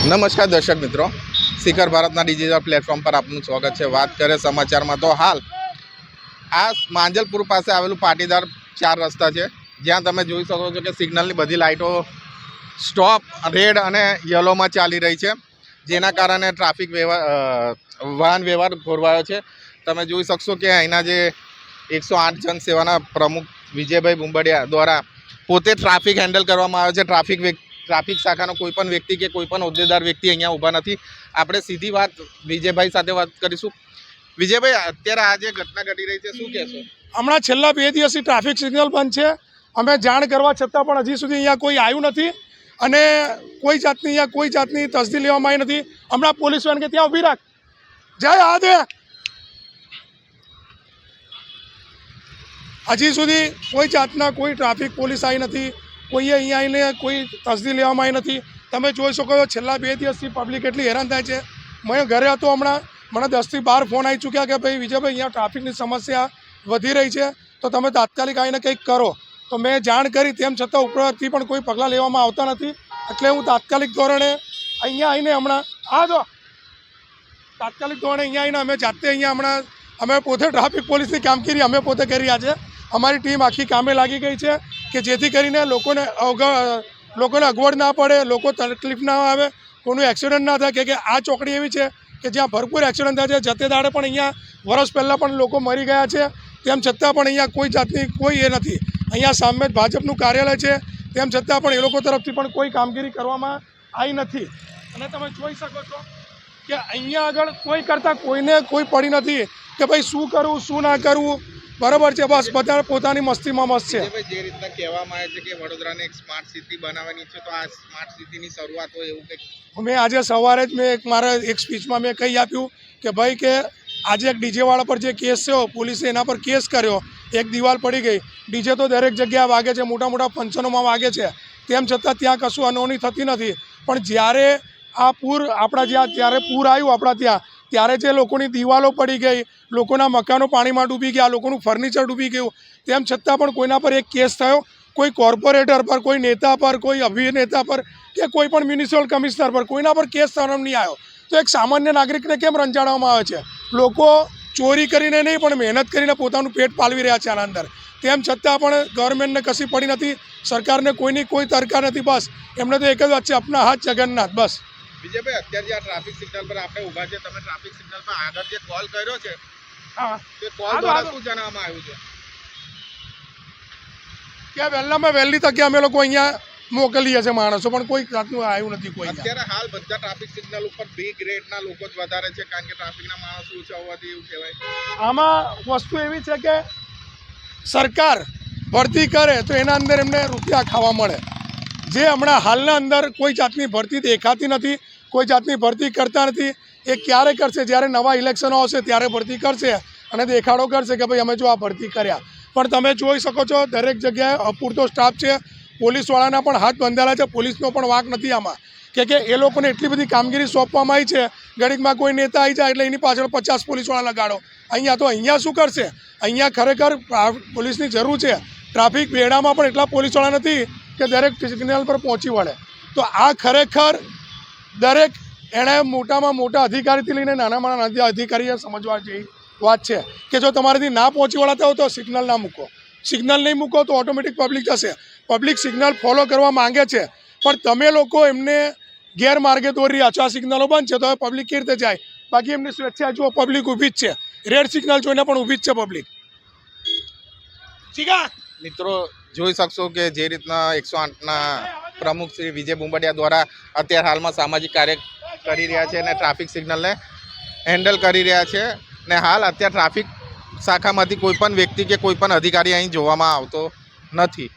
નમસ્કાર દર્શક મિત્રો, શિખર ભારતના ડિજિટલ પ્લેટફોર્મ પર આપનું સ્વાગત છે। વાત કરીએ સમાચારમાં તો હાલ આ માંજલપુર પાસે આવેલું પાટીદાર 4 રસ્તા છે, જ્યાં તમે જોઈ શકો છો કે સિગ્નલની બધી લાઇટો સ્ટોપ, રેડ અને યલોમાં ચાલી રહી છે, જેના કારણે ટ્રાફિક વાહન વ્યવહાર ખોરવાયો છે। તમે જોઈ શકશો કે અહીંના જે 108 જન સેવાના પ્રમુખ વિજયભાઈ બુંબડિયા દ્વારા પોતે ટ્રાફિક હેન્ડલ કરવામાં આવે છે। ટ્રાફિક શાખાનો કોઈ પણ વ્યક્તિ કે કોઈ પણ હોદ્દેદાર વ્યક્તિ અહીંયા ઊભા નથી। આપણે સીધી વાત વિજયભાઈ સાથે વાત કરીશું। વિજયભાઈ, અત્યારે આ જે ઘટના ઘટી રહી છે, શું કહેશો? હમણાં છેલ્લા 2 દિવસથી ટ્રાફિક સિગ્નલ બંધ છે। અમે જાણ કરવા છતાં પણ હજી સુધી અહીંયા કોઈ આવ્યું નથી અને કોઈ જાતની તસદી લેવામાં આવી નથી। હમણાં પોલીસ વાન કે ત્યાં ઊભી રાખ, જાય આ દે, હજી સુધી કોઈ જાતના કોઈ ટ્રાફિક પોલીસ આવી નથી, કોઈએ અહીંયા આવીને કોઈ તસદી લેવામાં આવી નથી। તમે જોઈ શકો છો છેલ્લા 2 દિવસથી પબ્લિક એટલી હેરાન થાય છે। મેં ઘરે હતો, હમણાં મને 10 થી 12 ફોન આવી ચૂક્યા કે ભાઈ વિજયભાઈ અહીંયા ટ્રાફિકની સમસ્યા વધી રહી છે, તો તમે તાત્કાલિક આવીને કંઈક કરો। તો મેં જાણ કરી, તેમ છતાં ઉપરથી પણ કોઈ પગલાં લેવામાં આવતા નથી। એટલે હું તાત્કાલિક ધોરણે અહીંયા આવીને હમણાં અમે જાતે અહીંયા હમણાં અમે પોતે ટ્રાફિક પોલીસની કામગીરી અમે પોતે કરી રહ્યા છે। અમારી ટીમ આખી કામે લાગી ગઈ છે કે જેથી કરીને લોકોને અગવડ ના પડે, લોકો તકલીફ ના આવે, કોઈનું એક્સિડન્ટ ના થાય। કે આ ચોકડી એવી છે કે જ્યાં ભરપૂર એક્સિડન્ટ થાય છે। જતે દાડે પણ અહીંયા વર્ષ પહેલાં પણ લોકો મરી ગયા છે, તેમ છતાં પણ અહીંયા કોઈ જાતની કોઈ એ નથી। અહીંયા સામે જ ભાજપનું કાર્યાલય છે, તેમ છતાં પણ એ લોકો તરફથી પણ કોઈ કામગીરી કરવામાં આવી નથી। અને તમે જોઈ શકો છો કે અહીંયા આગળ કોઈ કરતાં કોઈને કોઈ પડી નથી કે ભાઈ શું કરવું શું ના કરવું, બરાબર છે। બસ બધા પોતાની મસ્તીમાં મસ્ત છે। જે રીતના કહેવામાં આવે છે કે વડોદરાને એક સ્માર્ટ સિટી બનાવવાની છે, તો આ સ્માર્ટ સિટીની શરૂઆત હોય એવું કંઈક મેં આજે સવારે જ મારા એક સ્પીચમાં મેં કહી આપ્યું કે ભાઈ કે આજે એક ડીજેવાળા પર જે કેસ છે, પોલીસે એના પર કેસ કર્યો, એક દિવાલ પડી ગઈ। ડીજે તો દરેક જગ્યાએ વાગે છે, મોટા મોટા ફંક્શનોમાં વાગે છે, તેમ છતાં ત્યાં કશું અનહોની થતી નથી। પણ જ્યારે આ પૂર જ્યારે પૂર આવ્યું આપણા ત્યાં, ત્યારે જે લોકોની દિવાલો પડી ગઈ, લોકોના મકાનો પાણીમાં ડૂબી ગયા, લોકોનું ફર્નિચર ડૂબી ગયું, તેમ છતાં પણ કોઈના પર એક કેસ થયો, કોઈ કોર્પોરેટર પર, કોઈ નેતા પર, કોઈ અભિનેતા પર કે કોઈ પણ મ્યુનિસિપલ કમિશનર પર કોઈના પર કેસ થવાનો નહીં આવ્યો। તો એક સામાન્ય નાગરિકને કેમ રંજાડવામાં આવે છે? લોકો ચોરી કરીને નહીં પણ મહેનત કરીને પોતાનું પેટ પાલવી રહ્યા છે આના અંદર, તેમ છતાં પણ ગવર્મેન્ટને કશી પડી નથી, સરકારને કોઈની કોઈ તરકાર નથી। બસ એમને તો એક જ વાત છે, અપના હાથ જગન્નાથ। બસ વિજયભાઈ, અત્યારે જે આ ટ્રાફિક સિગ્નલ પર આપણે ઊભા છે, તમે ટ્રાફિક સિગ્નલ પર આગળ જે કોલ કર્યો છે, હા, તે કોલ દ્વારા શું જણાવવામાં આવ્યું છે કે વહેલામાં વહેલી તકે અમે લોકો અહીંયા મોકલીએ છીએ માણસો, પણ કોઈ જાતનું આવ્યું નથી કોઈ। અત્યારે હાલ બધા ટ્રાફિક સિગ્નલ ઉપર બી ગ્રેડના લોકો જ વધારે છે, કારણ કે ટ્રાફિકના માણસો ઓછા હોવાથી એવું કહેવાય। આમાં વસ્તુ એવી છે કે સરકાર ભરતી કરે તો એના અંદર એમને રૂપિયા ખાવા મળે। જે હમણાં હાલના અંદર કોઈ જાતની ભરતી દેખાતી નથી, કોઈ જાતની ભરતી કરતા નથી। એ ક્યારે કરશે? જ્યારે નવા ઇલેક્શનો આવશે ત્યારે ભરતી કરશે અને દેખાડો કરશે કે ભાઈ અમે જો આ ભરતી કર્યા। પણ તમે જોઈ શકો છો દરેક જગ્યાએ અપૂરતો સ્ટાફ છે, પોલીસવાળાના પણ હાથ બંધાયેલા છે, પોલીસનો પણ વાંક નથી આમાં। કે એ લોકોને એટલી બધી કામગીરી સોંપવામાં આવી છે, ઘડીકમાં કોઈ નેતા આવી જાય એટલે એની પાછળ 50 પોલીસવાળા લગાડો। અહીંયા શું કરશે? અહીંયા ખરેખર પોલીસની જરૂર છે। ટ્રાફિક બેડામાં પણ એટલા પોલીસવાળા નથી કે દરેક સિગ્નલ પર પહોંચી વળે। તો આ ખરેખર દરેક એણે મોટામાં મોટા અધિકારીથી લઈને નાનામાં નાના અધિકારીએ સમજવા જેવી વાત છે કે જો તમારાથી ના પહોંચી વળાતા હોય તો સિગ્નલ ના મૂકો। સિગ્નલ નહીં મૂકો તો ઓટોમેટિક પબ્લિક જશે। પબ્લિક સિગ્નલ ફોલો કરવા માંગે છે, પણ તમે લોકો એમને ગેરમાર્ગે દોરી રહ્યા છો। આ સિગ્નલો બંધ છે તો હવે પબ્લિક કેવી રીતે જાય? બાકી એમની સ્વેચ્છા જુઓ, પબ્લિક ઊભી જ છે, રેડ સિગ્નલ જોઈને પણ ઊભી જ છે પબ્લિક। મિત્રો જોઈ શકશો કે જે રીતના 108ના પ્રમુખ શ્રી વિજય બુંબડિયા દ્વારા અત્યારે હાલમાં સામાજિક કાર્ય કરી રહ્યા છે અને ટ્રાફિક સિગ્નલને હેન્ડલ કરી રહ્યા છે, ને હાલ અત્યારે ટ્રાફિક શાખામાંથી કોઈ પણ વ્યક્તિ કે કોઈ પણ અધિકારી અહીં જોવામાં આવતો નથી।